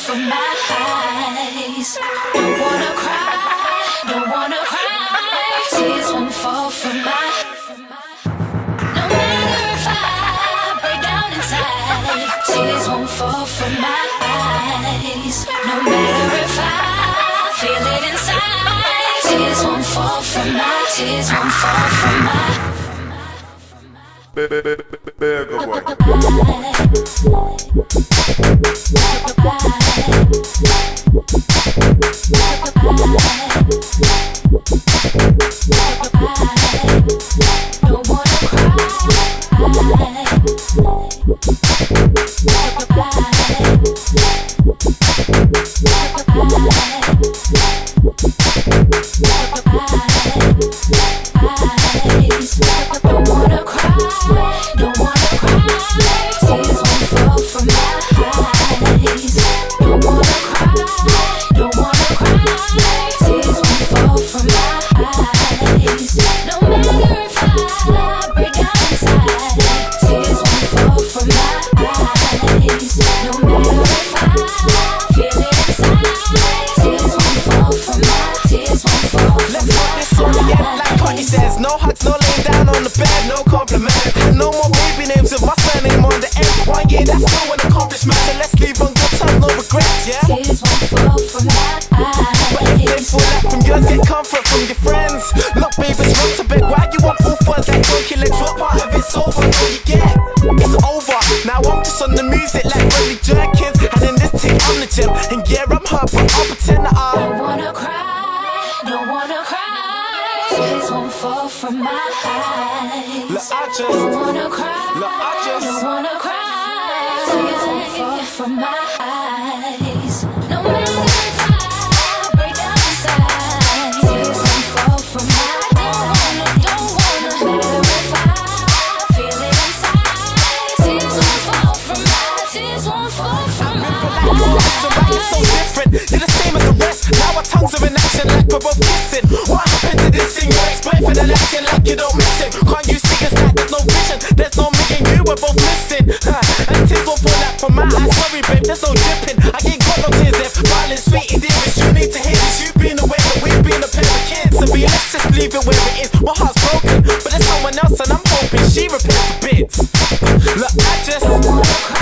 from my eyes. Don't wanna cry, don't wanna cry. Tears won't fall from my. No matter if I break down inside, tears won't fall from my eyes. No matter if I feel it inside, tears won't fall from my. Tears won't fall from my. Bega, boy. Don't wanna cry. Don't wanna cry, tears won't fall from my eyes. Don't wanna cry, don't wanna cry, tears won't fall from my eyes. No matter if I break down inside, tears won't fall from my eyes. No matter if I feel it inside, tears won't fall from my. Tears won't fall from Let's my. put this on the app like Courtney says. No hugs, no laying down on the bed, no compliment. No more baby names with my surname on the end. 1 year, that's still an accomplishment. So let's leave on good terms, no regrets, yeah? Tears won't fall from my eyes. But if they fall out from yours, get comfort from your friends. Look, baby, it's wrong to beg. Why you want all fuzz like donkey legs? What part of it's over? All you get, it's over. Now I'm just on the music like Rodney Jerkins. And in this thing, I'm the gym. And yeah, I'm hurt, but I'll pretend that Don't wanna cry, don't wanna cry. Tears won't fall from my eyes. Look, I just, Don't wanna cry, look, I just. don't wanna cry. Tears won't fall from my eyes. No matter if I break down inside, tears won't fall from my. Don't wanna. No matter if I feel it inside, tears won't fall from my. Tears won't fall from my. So why you so different? You're the same as the rest. Now our tongues are in action like we're both kissing. What happened to this thing? You're explain for the acting like you don't miss it. Can't you see it's like there's no vision? There's no me and you, we're both missing. And tears won't fall out from my eyes. Sorry babe, there's no dripping. I ain't got no tears left. Violent, sweetie, dearest, you need to hear this. You've been away, but we've been a pair of kids. So be let's just leave it where it is. My heart's broken, but there's someone else and I'm hoping she repairs the bits. Look, I just Don't wanna cry.